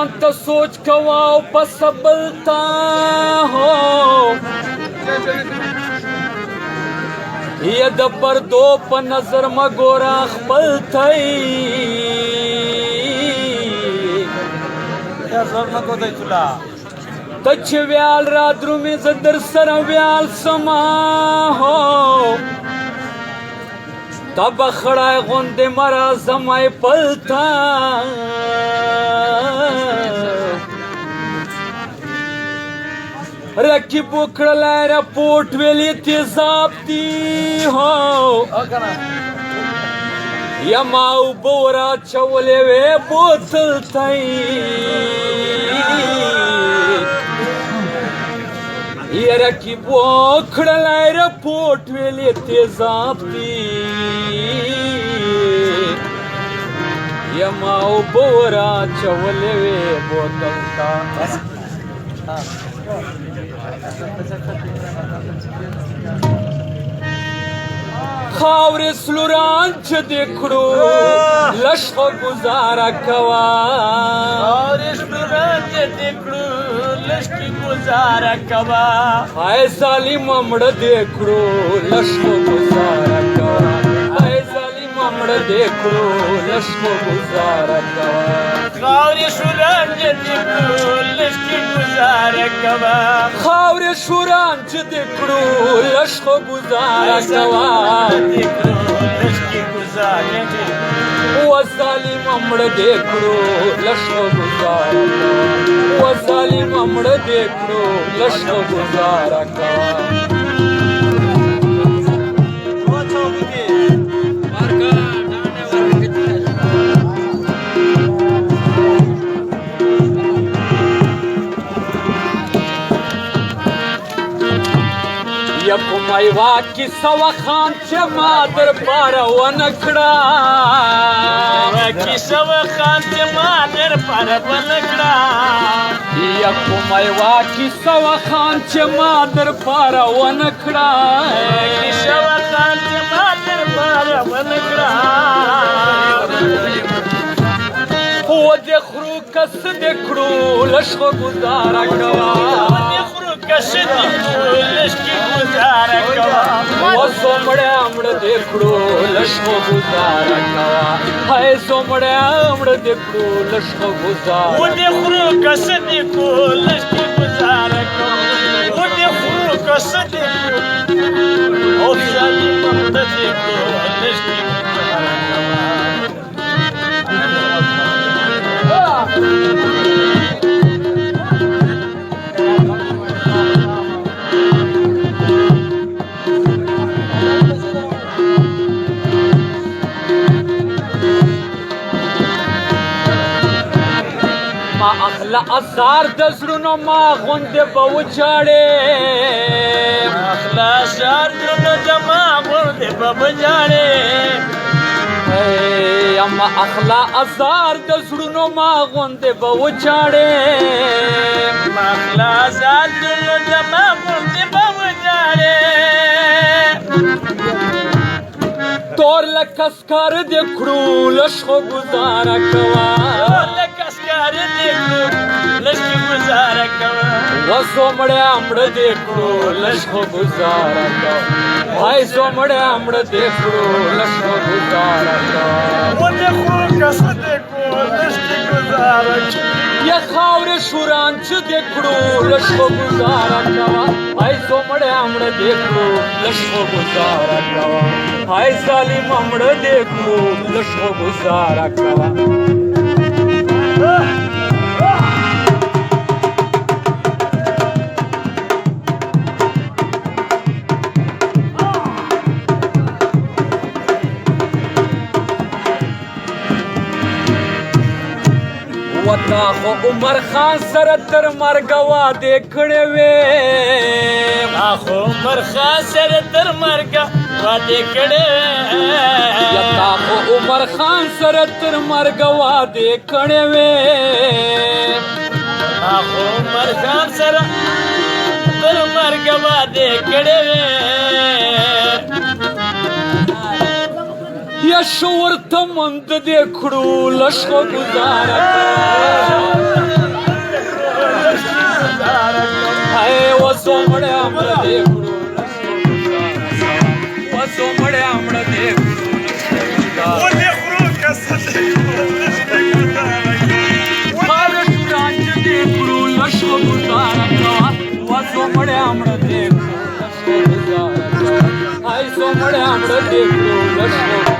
ځان ته سوچ کوه او پس بل ته یا د پردو په نظر مه ګوره خپل ته ته چې ویال را درومې زه در سره ویال سما تا به خړای غوندې مه راځمای پل ته رقیب وکړلی رپورټ ویلې تیزاب دي یا ما اوبه وراچولې وې بوتل ته یا رقیب وکړلی رپورټ ویلې تیزاب دي یا ما اوبه وراچولې وې بوتل ته خاورې سلوران چې دې کړو لږ خو ګزاره کوه خاورې سلوران چې دې کړو لږ کې ګزاره کوه ای ظالمه مړه دې کړو لږ خو ګزاره کوه ای ظالمه مړه دې کړو لږ خو ګزاره کوه خاورې سلوران چې دې کړو لږ کې ګزاره کوه خاورې سلوران چې دې کړو لږ خو ګزاره کوه و ظالم مړه دې کړو لږ خو ګزاره کوه و ظالم مړه دې کړو لږ خو ګزاره کوه یا کومه یوه کیسه وه خان چې ما در پاره ونه کړه کیسه وه خان چې ما در پاره ونه کړه یا کومه یوه کیسه وه خان چې ما در پاره ونه کړه کیسه وه خان چې ما در پاره ونه کړه و دې خرو کس دې کړو لږ خو ګزاره کوه زومړی مړه دې کړو لږ خو ګزاره کوه هی زومړی مړه دې کړو لږ خو ګزاره و دې خرو کس دې کړو لږ کې ګزاره کوه و دې خرو کس دې کړو او ظالمه مړه دې کړو لږ کې ګزاره کوه ما اخلا ازار د زړونو ما غوندې به وچاړې اخلا ازار زړونو د ما غوندې به وچاړې اما اخلا ازار د زړونو ما غوندې به وچاړې اخلا ازار زړونو د ما غوندې به وچاړې تور لکه سکار دې کړو لږ خو ګزاره کوه و زومړی مړه دې کړو لږ خو ګزاره کوه هی زومړی مړه دې کړو لږ خو ګزاره کوه و دې خو کس دې کړو لږ کې ګزاره کوه یا خاورې شوران چې دې کړو لږ خو ګزاره کوه هی زومړی مړه دې کړو لږ خو ګزاره کوه هی ظالمه مړه دې کړو لږ خو ګزاره کوه تا خو عمر خان سره تر مرګه وعدې کړې وې تا خو عمر خان سره تر مرګه وعدې کړې وې تا خو عمر خان سره تر مرګه وعدې کړې وې تا خو عمر خان سره تر مرګه وعدې کړې وې یا شور ته مند دې کړو لږ خو ګزاره મળ્યા હમણાં દેખડું વસો મળ્યા હમણાં દેખડું રાજ્ય દેખડું લશ્વ ગુજારા કવા વસો મળ્યા હમણાં દેખડું લશ્વ ગુજારા કવા આઈસો મળ્યા હમણાં દેખડું લશ્વ